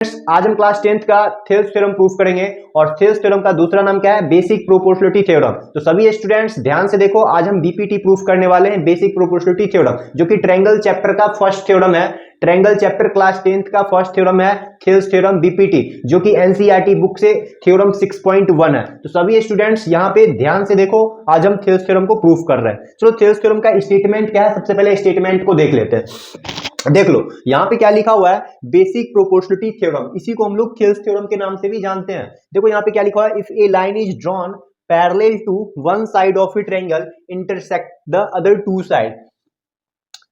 आज हम class 10th का थेल्स थ्योरम प्रूफ करेंगे और थेल्स थ्योरम का दूसरा नाम क्या है, बेसिक प्रोपोर्शनलिटी थ्योरम। तो सभी स्टूडेंट्स ध्यान से देखो, आज हम बीपीटी प्रूफ करने वाले हैं, बेसिक प्रोपोर्शनलिटी थ्योरम, जो कि ट्रायंगल चैप्टर का फर्स्ट थ्योरम है। ट्रायंगल चैप्टर क्लास 10th का फर्स्ट थ्योरम है थेल्स थ्योरम बीपीटी, जो कि एनसीईआरटी बुक से थ्योरम 6.1 है। तो सभी स्टूडेंट्स यहाँ पे ध्यान से देखो, आज हम थेल्स थ्योरम को प्रूफ कर रहे हैं। चलो थेल्स थ्योरम का स्टेटमेंट क्या है, सबसे पहले स्टेटमेंट को देख लेते हैं। देख लो यहां पे क्या लिखा हुआ है, बेसिक प्रोपोर्शनलिटी थ्योरम। इसी को हम लोग थेल्स थ्योरम के नाम से भी जानते हैं। देखो यहां पे क्या लिखा हुआ है, if a line is drawn parallel to one side of a triangle intersect the other two side,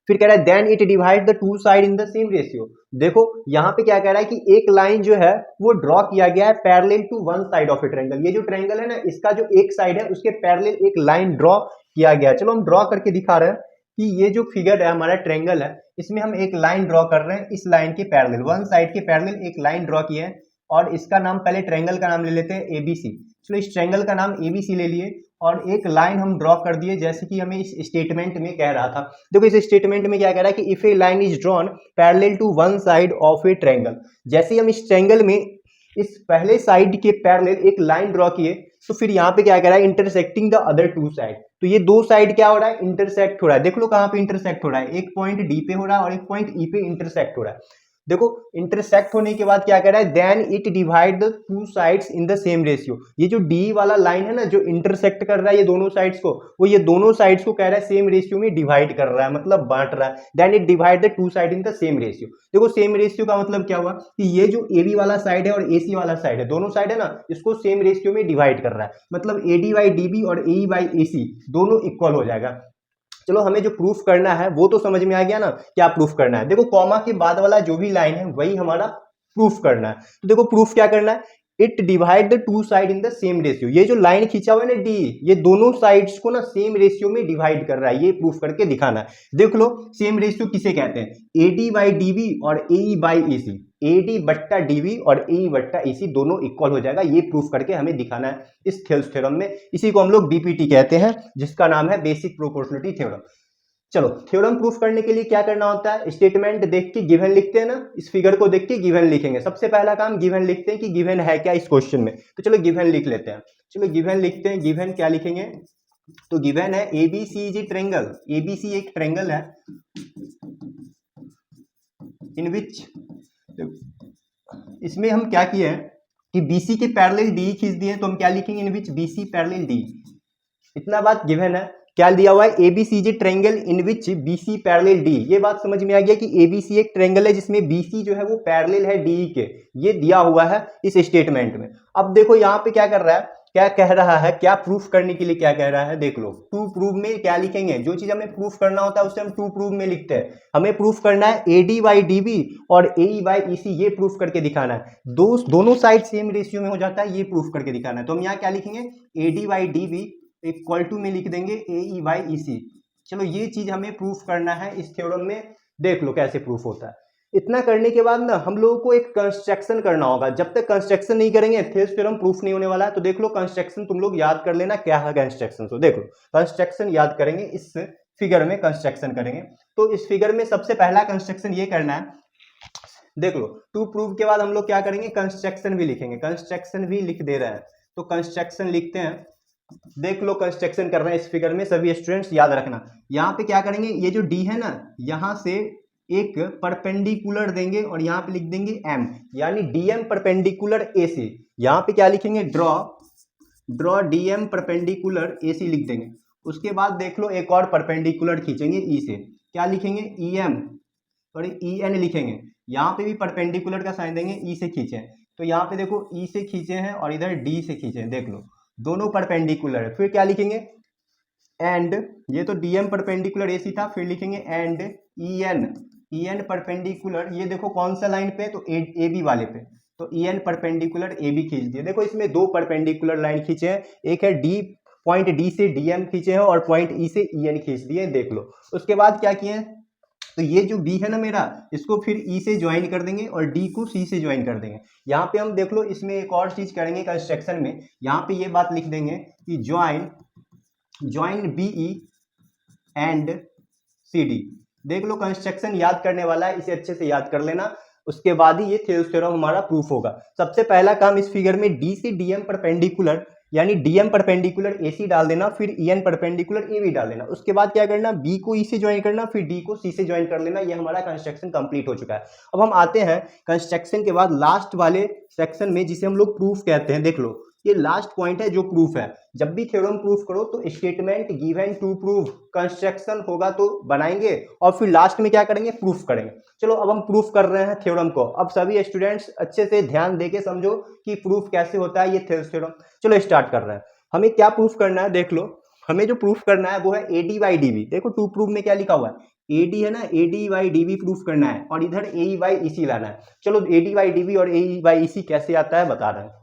फिर कह रहा है then it divide the two side in the same ratio. देखो यहां पे क्या कह रहा है कि एक लाइन जो है वो ड्रॉ किया गया है parallel to one side of a triangle. ये जो ट्रायंगल है ना, इसका जो एक साइड है उसके पैरेलल एक लाइन ड्रॉ किया गया है। चलो हम ड्रॉ करके दिखा रहे हैं कि ये जो फिगर है हमारा ट्रायंगल है, इसमें हम एक लाइन ड्रॉ कर रहे हैं। इस लाइन के पैरेलल, वन साइड के पैरेलल एक लाइन ड्रॉ की है और इसका नाम, पहले ट्रायंगल का नाम ले लेते हैं एबीसी। चलो इस ट्रायंगल का नाम एबीसी ले लिए और एक लाइन हम ड्रॉ कर दिए, जैसे कि हमें इस स्टेटमेंट में कह रहा था। देखो इस स्टेटमेंट में क्या कह रहा है कि if a line is drawn parallel to one side of a triangle, जैसे ही हम इस ट्रायंगल में इस पहले साइड के पैरेलल एक लाइन ड्रॉ किए, तो फिर यहाँ पे क्या कह रहा है, intersecting the other two side. तो ये दो साइड क्या हो रहा है, इंटरसेक्ट हो रहा है। देख लो कहाँ पे इंटरसेक्ट हो रहा है, एक पॉइंट डी पे हो रहा है और एक पॉइंट ई पे इंटरसेक्ट हो रहा है। देखो इंटरसेक्ट होने के बाद क्या कह रहा है, then it divide the two sides in the same ratio. ये जो डी वाला लाइन है ना, जो इंटरसेक्ट कर रहा है ये दोनों साइड्स को, वो ये दोनों साइड्स को कह रहा है सेम रेशियो में डिवाइड कर रहा है, मतलब बांट रहा है। Then it divide the two side in the same ratio. देखो सेम रेशियो का मतलब क्या हुआ कि ये जो ए बी वाला साइड है और ए सी वाला साइड है, दोनों साइड है ना, इसको सेम रेशियो में डिवाइड कर रहा है। मतलब A D by D B और ए ई बाई ए सी दोनों इक्वल हो जाएगा। चलो हमें जो प्रूफ करना है वो तो समझ में आ गया ना, क्या प्रूफ करना है। देखो कॉमा के बाद वाला जो भी लाइन है वही हमारा प्रूफ करना है। तो देखो प्रूफ क्या करना है, it divide the two side in the same ratio. ये जो लाइन खींचा हुआ है ना डी, ये दोनों साइड्स को ना सेम रेशियो में डिवाइड कर रहा है, ये प्रूफ करके दिखाना है। देख लो सेम रेशियो किसे कहते हैं, A D by D B और A E by A C. A D बट्टा डी बी और ए ई बट्टा ए सी दोनों इक्वल हो जाएगा, ये प्रूफ करके हमें दिखाना है इस थेल्स थ्योरम में। इसी को हम लोग बीपीटी कहते हैं, जिसका नाम है बेसिक प्रोपोर्शनलिटी थ्योरम। चलो थ्योरम प्रूफ करने के लिए क्या करना होता है, स्टेटमेंट देख के गिवन लिखते हैं ना, इस फिगर को देख के गिवन लिखेंगे। सबसे पहला काम गिवन लिखते हैं कि गिवन है क्या इस क्वेश्चन में। तो चलो गिवन लिख लेते हैं। चलो गिवन लिखते हैं, गिवन क्या लिखेंगे, तो गिवन है ABC is a triangle. ABC एक ट्रायंगल है इन विच, इसमें हम क्या किए हैं कि बीसी के पैरेलल डी खींच दिए, तो हम क्या लिखेंगे, इन विच बीसी पैरेलल डी। इतना बात गिवन है। क्या दिया हुआ है, ABC triangle in which BC parallel D. ये बात समझ में आ गया कि एबीसी एक ट्रायंगल है जिसमें बीसी जो है वो पैरेलल है डी के, ये दिया हुआ है इस स्टेटमेंट में। अब देखो यहाँ पे क्या कर रहा है, क्या कह रहा है, क्या प्रूफ करने के लिए क्या कह रहा है, देख लो। टू प्रूव में क्या लिखेंगे, जो चीज हमें प्रूफ करना होता है उसे हम टू प्रूव में लिखते हैं। हमें प्रूफ करना है A D by D B और ए ई बाई ई सी, ये प्रूफ करके दिखाना है। दोनों साइड सेम रेशियो में हो जाता है, ये प्रूफ करके दिखाना है। तो हम यहाँ क्या लिखेंगे, A D by D B equal to में लिख देंगे ए ई बाई ई सी। चलो ये चीज हमें प्रूफ करना है इस थ्योरम में। देख लो कैसे प्रूफ होता है। इतना करने के बाद ना हम लोगों को एक कंस्ट्रक्शन करना होगा। जब तक कंस्ट्रक्शन नहीं करेंगे थेल्स थ्योरम प्रूफ नहीं होने वाला है। तो देख लो कंस्ट्रक्शन तुम लोग याद कर लेना क्या है कंस्ट्रक्शन। तो देख लो कंस्ट्रक्शन याद करेंगे, इस फिगर में कंस्ट्रक्शन करेंगे। तो इस फिगर में सबसे पहला कंस्ट्रक्शन ये करना है, देख लो टू प्रूव के बाद हम लोग क्या करेंगे, कंस्ट्रक्शन भी लिखेंगे। कंस्ट्रक्शन भी लिख दे रहे हैं, तो कंस्ट्रक्शन लिखते हैं। देख लो कंस्ट्रक्शन कर रहे हैं इस फिगर में, सभी स्टूडेंट्स याद रखना। यहाँ पे क्या करेंगे, ये जो डी है ना, यहाँ से एक परपेंडिकुलर देंगे और यहाँ पे लिख देंगे एम, यानी डीएम परपेंडिकुलर ए सी। यहाँ पे क्या लिखेंगे, ड्रॉ डीएम परपेंडिकुलर ए सी लिख देंगे। उसके बाद देख लो एक और परपेंडिकुलर खींचेंगे ई से, क्या लिखेंगे, ई एम और ई एन लिखेंगे। यहाँ पे भी परपेंडिकुलर का साइन देंगे, ई से खींचे। तो यहाँ पे देखो ई से खींचे हैं और इधर डी से खींचे हैं, देख लो दोनों परपेंडिकुलर है। फिर क्या लिखेंगे, एंड, ये तो डीएम परपेंडिकुलर एसी था, फिर लिखेंगे एंड ई एन परपेंडिकुलर, ये देखो कौन सा लाइन पे, तो ए बी वाले पे, तो E N perpendicular A B खींच दिए। देखो इसमें दो परपेंडिकुलर लाइन खींचे हैं, एक है डी, पॉइंट डी से डीएम खींचे हैं और पॉइंट ई से ई एन खींच दिए, देख लो। उसके बाद क्या किए, तो ये जो बी है ना मेरा, इसको फिर ई से ज्वाइन कर देंगे और डी को सी से ज्वाइन कर देंगे। यहाँ पे हम देख लो इसमें एक और चीज करेंगे कंस्ट्रक्शन में, यहाँ पे ये बात लिख देंगे कि join BE and C D. देख लो कंस्ट्रक्शन याद करने वाला है, इसे अच्छे से याद कर लेना। उसके बाद ही ये थेल्स थ्योरम हमारा प्रूफ होगा। सबसे पहला काम इस फिगर में डी से डीएम परपेंडिकुलर, यानी डीएम परपेंडिकुलर एसी डाल देना, फिर ईएन परपेंडिकुलर एबी डाल देना। उसके बाद क्या करना, बी को ई से ज्वाइन करना, फिर डी को सी से ज्वाइन कर लेना। ये हमारा कंस्ट्रक्शन कंप्लीट हो चुका है। अब हम आते हैं कंस्ट्रक्शन के बाद लास्ट वाले सेक्शन में, जिसे हम लोग प्रूफ कहते हैं। देख लो, ये लास्ट पॉइंट है जो प्रूफ है। जब भी थ्योरम प्रूफ करो तो statement given to proof construction होगा तो बनाएंगे, और फिर लास्ट में क्या करेंगे, प्रूफ करेंगे। चलो अब हम प्रूफ कर रहे हैं थ्योरम को। अब सभी स्टूडेंट्स अच्छे से ध्यान देके समझो कि प्रूफ कैसे होता है ये थेल्स थ्योरम। चलो स्टार्ट कर रहे हैं। हमें क्या प्रूफ करना है, देख लो। हमें जो प्रूफ करना है वो है A D by D B. देखो टू प्रूफ में क्या लिखा हुआ है, ए डी है ना, A D by D B proof करना है, और इधर ए बाई ई सी लाना है। चलो A D by D B और ए बाई ई सी कैसे आता है बता रहे हैं।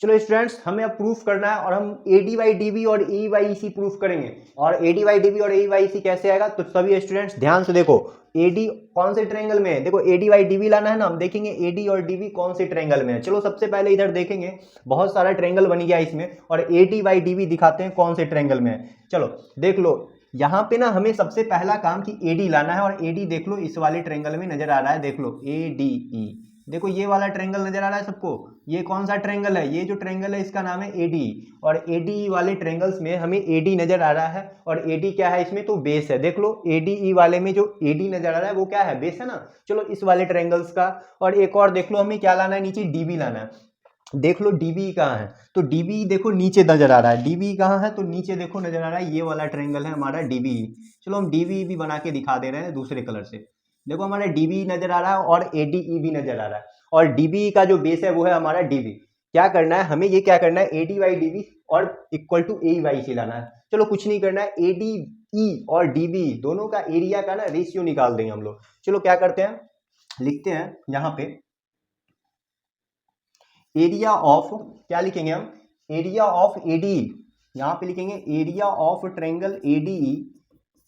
चलो स्टूडेंट्स, हमें अब प्रूफ करना है, और हम A D by D B और ए बाई सी प्रूफ करेंगे। और A D by D B और ए बाई सी कैसे आएगा, तो सभी स्टूडेंट्स ध्यान से देखो। ए डी कौन से ट्रायंगल में है, देखो A D by D B लाना है ना, हम देखेंगे ए डी और डी बी कौन से ट्रायंगल में है। चलो सबसे पहले इधर देखेंगे, बहुत सारा ट्रायंगल बन गया इसमें, और A D by D B दिखाते हैं कौन से ट्रायंगल में है। चलो देख लो, यहाँ पे ना हमें सबसे पहला काम कि ए डी लाना है, और ए डी देख लो इस वाले ट्रायंगल में नजर आ रहा है। देख लो ए डी ई, देखो ये वाला ट्रायंगल नजर आ रहा है सबको। ये कौन सा ट्रायंगल है, ये जो ट्रायंगल है इसका नाम है एडी, और एडी वाले ट्रायंगल्स में हमें एडी नजर आ रहा है, और एडी क्या है इसमें, तो बेस है। देख लो एडीई वाले में जो एडी नजर आ रहा है वो क्या है, बेस है ना। चलो इस वाले ट्रायंगल्स का, और एक और देख लो, हमें क्या लाना है, नीचे डीबी लाना है। देख लो डीबी कहाँ है, तो डीबी देखो नीचे नजर आ रहा है। डीबी कहाँ है, तो नीचे देखो नजर आ रहा है, ये वाला ट्रायंगल है हमारा डीबी। चलो हम डीबी भी बना के दिखा दे रहे हैं दूसरे कलर से। देखो हमारा डीबी नजर आ रहा है और एडीई भी नजर आ रहा है, और डीबी का जो बेस है वो है हमारा डीबी। क्या करना है हमें, ये क्या करना है, एडी बाई डीबी और इक्वल टू ए बाई सी लाना है। चलो कुछ नहीं करना है, एडी ई और डीबी दोनों का एरिया का ना रेशियो निकाल देंगे हम लोग। चलो क्या करते हैं, लिखते हैं यहाँ पे एरिया ऑफ, क्या लिखेंगे हम, एरिया ऑफ एडी। यहाँ पे लिखेंगे area of triangle ADE,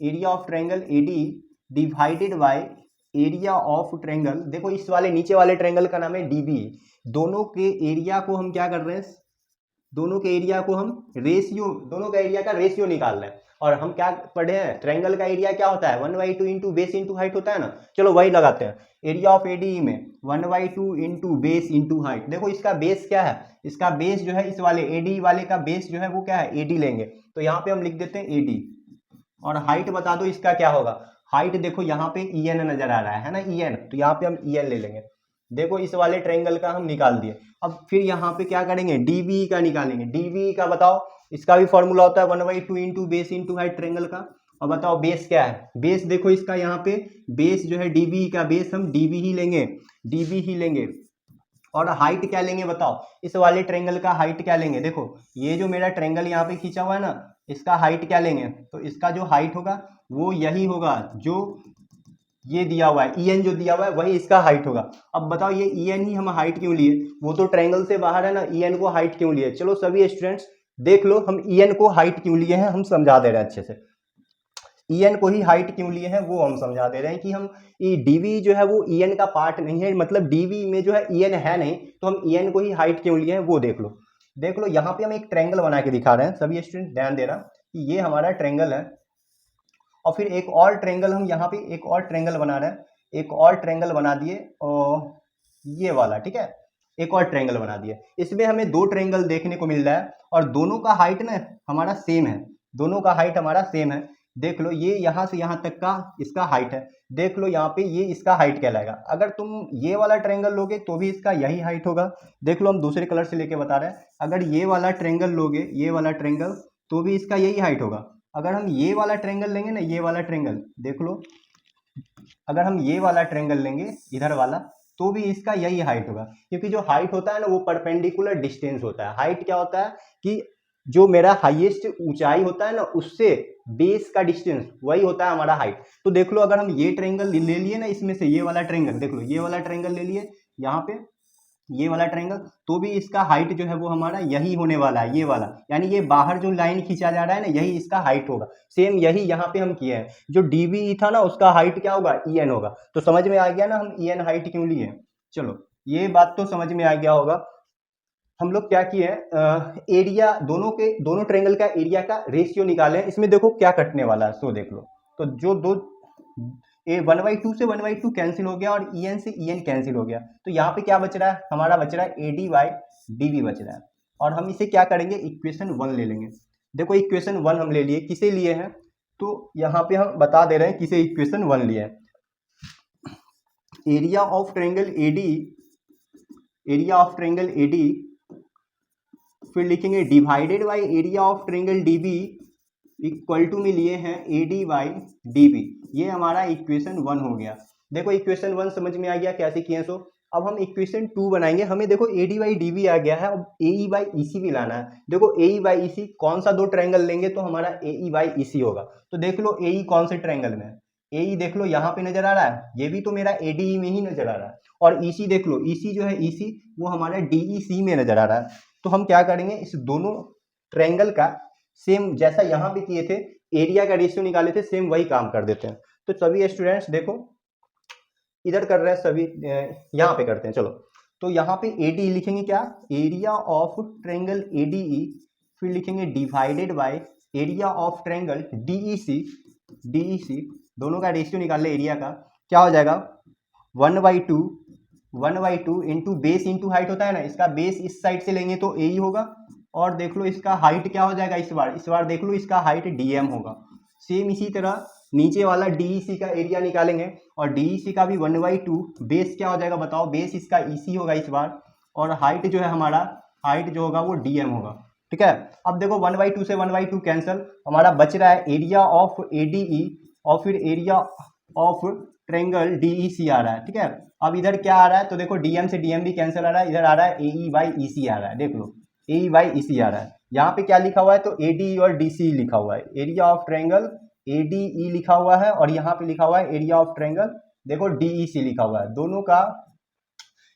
area of triangle AD divided by area of triangle. देखो इस वाले नीचे वाले ट्रायंगल का नाम है डीबी। दोनों के एरिया को हम क्या कर रहे हैं, दोनों के एरिया को हम रेशियो, दोनों का एरिया का रेशियो निकाल रहे हैं। और हम क्या पढ़े हैं, ट्रायंगल का एरिया क्या होता है, 1/2 इंटू बेस इंटू हाइट होता है ना। चलो वही लगाते हैं, एरिया ऑफ एडी में 1/2 इंटू बेस इंटू हाइट। देखो इसका बेस क्या है, इसका बेस जो है इस वाले एडी वाले का बेस जो है वो क्या है, एडी लेंगे। तो यहाँ पे हम लिख देते हैं एडी, और हाइट बता दो इसका क्या होगा। हाइट देखो यहाँ पे ईएन नजर आ रहा है ना, ईएन, तो यहाँ पे हम ईएन ले लेंगे। देखो इस वाले ट्रायंगल का हम निकाल दिए। अब फिर यहाँ पे क्या करेंगे, डीबी का निकालेंगे। डीबी का बताओ, इसका भी फॉर्मूला होता है 1/2 into base into height triangle का। अब बताओ बेस क्या है, बेस देखो इसका यहाँ पे बेस जो है डीबी का बेस हम डीबी ही लेंगे, डीबी ही लेंगे। और हाइट क्या लेंगे बताओ, इस वाले ट्रायंगल का हाइट क्या लेंगे। देखो ये जो मेरा ट्रायंगल यहाँ पे खींचा हुआ है ना, इसका हाइट क्या लेंगे, तो इसका जो हाइट होगा वो यही होगा जो ये दिया हुआ है, ईएन जो दिया हुआ है वही इसका हाइट होगा। अब बताओ ये ईएन ही हम हाइट क्यों लिए, वो तो ट्रायंगल से बाहर है ना, ईएन को हाइट क्यों लिए। चलो सभी स्टूडेंट्स देख लो, हम ईएन को हाइट क्यों लिए हैं हम समझा दे रहे हैं अच्छे से। ईएन को ही हाइट क्यों लिए हैं वो हम समझा दे रहे हैं कि हम ये डीवी जो है वो ईएन का पार्ट नहीं है, मतलब डीवी में जो है ईएन है नहीं, तो हम ईएन को ही हाइट क्यों लिए हैं वो देख लो। देख लो यहाँ पे हम एक ट्रायंगल बना के दिखा रहे हैं, सभी स्टूडेंट ध्यान देना कि ये हमारा ट्रायंगल है, और फिर एक और ट्रायंगल हम यहाँ पे एक और ट्रायंगल बना रहे हैं, एक और ट्रायंगल बना दिए, और ये वाला, ठीक है, एक और ट्रायंगल बना दिए। इसमें हमें दो ट्रायंगल देखने को मिल रहा है, और दोनों का हाइट ना हमारा सेम है, दोनों का हाइट हमारा सेम है। देख लो ये यहाँ से यहाँ तक का इसका हाइट है। देख लो यहाँ पे ये इसका हाइट कहलाएगा। अगर तुम ये वाला ट्रायंगल लोगे तो भी इसका यही हाइट होगा। देख लो हम दूसरे कलर से लेके बता रहे हैं, अगर ये वाला ट्रायंगल लोगे, ये वाला ट्रायंगल, तो भी इसका यही हाइट होगा। अगर हम ये वाला ट्रायंगल लेंगे ना, ये वाला ट्रायंगल देख लो, अगर हम ये वाला ट्रायंगल लेंगे इधर वाला, तो भी इसका यही हाइट होगा, क्योंकि जो हाइट होता है ना वो परपेंडिकुलर डिस्टेंस होता है। हाइट क्या होता है कि जो मेरा हाईएस्ट ऊंचाई होता है ना उससे बेस का डिस्टेंस, वही होता है हमारा हाइट। तो देख लो अगर हम ये ट्रायंगल ले लिए ना, इसमें से ये वाला ट्रायंगल, देख लो ये वाला ट्रायंगल ले लिए यहाँ पे, ये वाला ट्रायंगल, तो भी इसका हाइट जो है वो हमारा यही होने वाला है, ये वाला, यानी ये बाहर जो लाइन खींचा जा रहा है ना यही इसका हाइट होगा। सेम यही यहाँ पे हम किए हैं, जो डीबी था ना उसका हाइट क्या होगा, ईएन होगा। तो समझ में आ गया ना हम ईएन हाइट क्यों लिए। चलो ये बात तो समझ में आ गया होगा। हम लोग क्या किए हैं, एरिया दोनों ट्रायंगल का एरिया का रेशियो निकाले हैं। इसमें देखो क्या कटने वाला है, सो देख लो। तो जो दो ए 1/2 से 1/2 कैंसिल हो गया और en से en कैंसिल हो गया, तो यहाँ पे क्या बच रहा है, हमारा बच रहा है AD/dV बच रहा है। और हम इसे क्या करेंगे, इक्वेशन 1 ले लेंगे। देखो इक्वेशन 1 हम ले लिए, किसे लिए हैं, तो यहाँ पे हम बता दे रहे हैं किसे इक्वेशन 1 लिए हैं। एरिया ऑफ ट्रायंगल AD, फिर लिखेंगे divided by area of triangle DB equal to में लिए हैं AD/dB। ये हमारा इक्वेशन 1 हो गया। देखो इक्वेशन 1 समझ में आ गया कैसे किए सो। अब हम इक्वेशन 2 बनाएंगे। हमें देखो AD/dB आ गया है, अब AE/EC भी लाना है। देखो AE/EC कौन सा दो ट्रायंगल लेंगे तो हमारा AE/EC होगा। तो देख लो AE कौन से ट्रायंगल में है, AE देख लो यहाँ पे नजर आ रहा है, ये भी तो मेरा ADE में ही नजर आ रहा है। और EC देख लो, EC जो है EC वो हमारा DEC में नजर आ रहा है। तो हम क्या करेंगे, इस दोनों ट्रायंगल का सेम जैसा यहाँ पे किए थे, एरिया का रेशियो निकाले थे, सेम वही काम कर देते हैं। तो सभी स्टूडेंट्स देखो इधर कर रहे हैं, सभी यहाँ पे करते हैं। चलो तो यहाँ पे AD लिखेंगे क्या, एरिया ऑफ ट्रायंगल ADE, फिर लिखेंगे divided by area of triangle DEC, दोनों का रेशियो निकाल ले एरिया का, क्या हो जाएगा 1/2 इंटू बेस इंटू हाइट होता है ना, इसका बेस इस साइड से लेंगे तो AE होगा, और देख लो इसका हाइट क्या हो जाएगा, इस बार देख लो इसका हाइट DM होगा। सेम इसी तरह नीचे वाला DEC का एरिया निकालेंगे, और DEC का भी 1/2, बेस क्या हो जाएगा बताओ, बेस इसका EC होगा इस बार, और हाइट जो है हमारा, हाइट जो होगा वो DM होगा। ठीक है, अब देखो 1/2 से 1/2 कैंसिल, हमारा बच रहा है एरिया ऑफ ADE और फिर एरिया ऑफ ट्रायंगल DEC आ रहा है। ठीक है, अब इधर क्या आ रहा है, तो देखो DM से DM भी कैंसिल आ रहा है, इधर आ रहा है AE/EC आ रहा है। देख लो AE/EC आ रहा है। यहाँ पे क्या लिखा हुआ है, तो ADE और DC लिखा हुआ है, एरिया ऑफ ट्रायंगल ADE लिखा हुआ है, और यहाँ पे लिखा हुआ है एरिया ऑफ ट्रायंगल देखो DEC लिखा हुआ है। दोनों का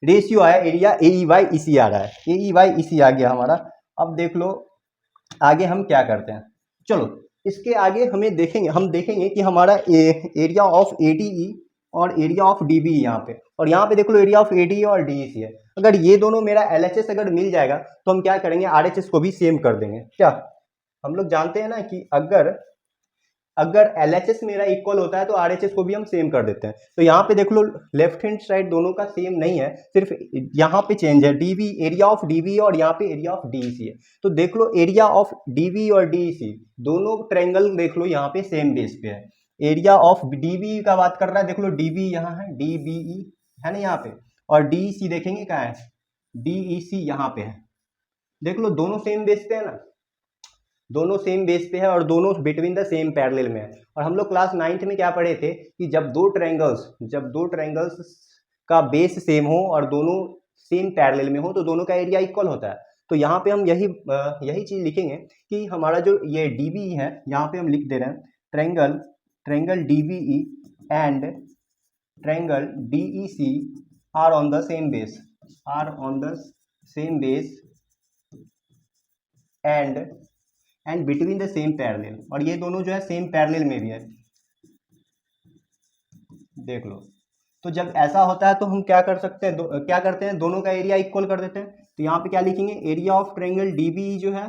रेशियो आया, एरिया AE/EC आ रहा है, AE/EC आ गया हमारा। अब देख लो आगे हम क्या करते हैं। चलो इसके आगे हम देखेंगे कि हमारा एरिया ऑफ ADE और एरिया ऑफ DB यहाँ पे, और यहाँ पे देख लो एरिया ऑफ ADE और DEC है। अगर ये दोनों मेरा LHS अगर मिल जाएगा तो हम क्या करेंगे, RHS को भी सेम कर देंगे। क्या हम लोग जानते हैं ना कि अगर LHS मेरा इक्वल होता है तो RHS को भी हम सेम कर देते हैं। तो यहाँ पे देख लो लेफ्ट हैंड साइड दोनों का सेम नहीं है, सिर्फ यहाँ पे चेंज है, DB एरिया ऑफ DB और यहाँ पे एरिया ऑफ DEC है। तो देख लो एरिया ऑफ DB और DEC दोनों ट्रायंगल देख लो यहाँ पे सेम बेस पे है। एरिया ऑफ DB का बात कर रहा है, देख लो DB यहाँ है, DBE है ना यहाँ पे, और DEC देखेंगे कहाँ है, DEC यहाँ पे है। देख लो दोनों सेम बेस पे है ना, दोनों सेम बेस पे है और दोनों बिटवीन द सेम पैरेलल में है। और हम लोग क्लास 9th में क्या पढ़े थे कि जब दो ट्रायंगल्स का बेस सेम हो और दोनों सेम पैरेलल में हो तो दोनों का एरिया इक्वल होता है। तो यहाँ पे हम यही चीज लिखेंगे कि हमारा जो ये DB है, यहाँ पे हम लिख दे रहे हैं triangle DBE and triangle DEC are on the same base and between the same parallel, और ये दोनों जो है सेम पैरेलल में भी है। देख लो, तो जब ऐसा होता है तो हम क्या कर सकते हैं, क्या करते हैं, दोनों का एरिया इक्वल कर देते हैं। तो यहाँ पे क्या लिखेंगे, एरिया ऑफ ट्रायंगल DB जो है,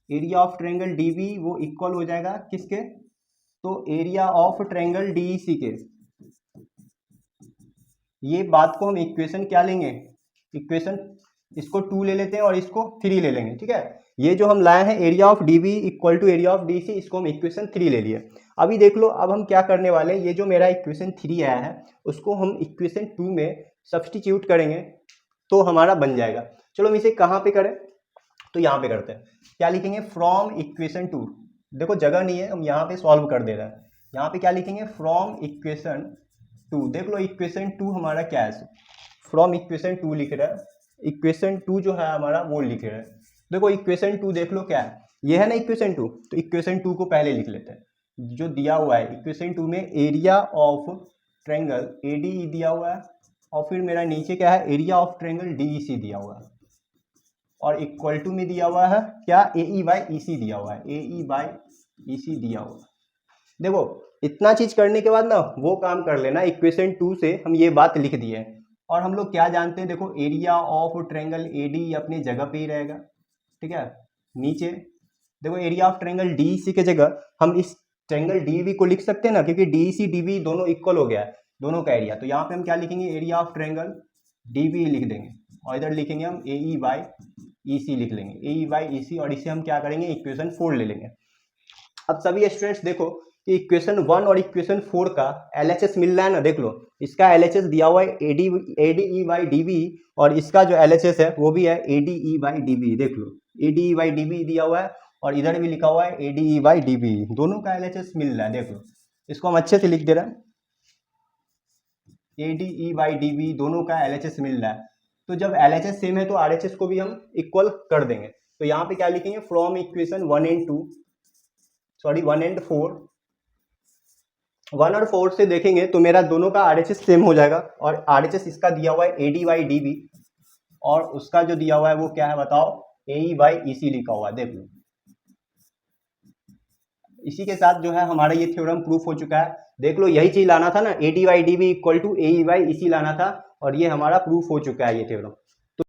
एरिया ऑफ ट्रायंगल DB वो इक्वल हो जाएगा किसके, तो एरिया ऑफ ट्रायंगल DEC के। ये बात को हम इक्वेशन क्या लेंगे, इक्वेशन इसको 2 ले लेते हैं और इसको 3 ले लेंगे। ठीक है, ये जो हम लाए हैं area of DB equal to area of DEC, इसको हम इक्वेशन 3 ले लिए। अभी देख लो, अब हम क्या करने वाले हैं, ये जो मेरा इक्वेशन 3 आया है उसको हम इक्वेशन 2 में सब्सटीट्यूट करेंगे तो हमारा बन जाएगा। चलो हम इसे कहाँ पे करें, तो यहाँ पे करते हैं। क्या लिखेंगे, फ्रॉम इक्वेशन 2, देखो जगह नहीं है, हम यहाँ पे सॉल्व कर दे रहे हैं। यहाँ पे क्या लिखेंगे, फ्रॉम इक्वेशन 2, देख लो इक्वेशन 2 हमारा क्या है, फ्रॉम इक्वेशन 2 लिख रहा है, इक्वेशन 2 जो है हमारा वो लिख रहा है। देखो इक्वेशन 2 देख लो क्या है, ये है ना इक्वेशन 2, तो इक्वेशन 2 को पहले लिख लेते हैं। जो दिया हुआ है इक्वेशन 2 में एरिया ऑफ ट्रायंगल ADE दिया हुआ है, और फिर मेरा नीचे क्या है, एरिया ऑफ ट्रायंगल DEC दिया हुआ है, और इक्वल टू में दिया हुआ है क्या, AE/EC दिया हुआ है, AE/EC दिया हुआ है। देखो इतना चीज करने के बाद ना वो काम कर लेना, इक्वेशन 2 से हम ये बात लिख दिए। और हम लोग क्या जानते हैं, देखो एरिया ऑफ ट्रायंगल ADE अपनी जगह पे ही रहेगा। ठीक है, नीचे देखो एरिया ऑफ ट्रायंगल DEC के जगह हम इस ट्रायंगल डीवी को लिख सकते हैं ना, क्योंकि डीसी डीबी दोनों इक्वल हो गया है, दोनों का एरिया। तो यहाँ पे हम क्या लिखेंगे, एरिया ऑफ ट्रायंगल डीबी लिख देंगे, और इधर लिखेंगे हम ए ई बाई ई सी लिख लेंगे, ए ई बाई ई सी, और इसे हम क्या करेंगे, इक्वेशन 4 ले लेंगे। अब सभी स्टूडेंट्स देखो कि इक्वेशन 1 और इक्वेशन 4 का एलएचएस मिल रहा है ना, देख लो इसका एलएचएस दिया हुआ है एडीई बाई डीबी, और इसका जो एलएचएस है वो भी है एडीई बाई डीबी, देख लो एडीई बाई डीबी दिया हुआ है, और इधर भी लिखा हुआ है एडीई बाई डीबी, दोनों का एलएचएस मिल रहा है। देख लो इसको हम अच्छे से लिख दे रहे हैं, एडीई बाई डीबी दोनों का एलएचएस मिल रहा है। तो जब एलएचएस सेम है तो आरएचएस को भी हम इक्वल कर देंगे। तो यहाँ पे क्या लिखेंगे, from equation 1 and 2, sorry 1 and 4, 1 और 4 से देखेंगे तो मेरा दोनों का आरएचएस सेम हो जाएगा, और आरएचएस इसका दिया हुआ है एडी बाई डीबी, और उसका जो दिया हुआ है वो क्या है बताओ, एई बाई ईसी लिखा हुआ है, देख लो। इसी के साथ जो है हमारा ये थ्योरम प्रूफ हो चुका है। देख लो यही चीज लाना था ना, AD by DB equal to AE by EC लाना था, और ये हमारा प्रूफ हो चुका है ये थ्योरम।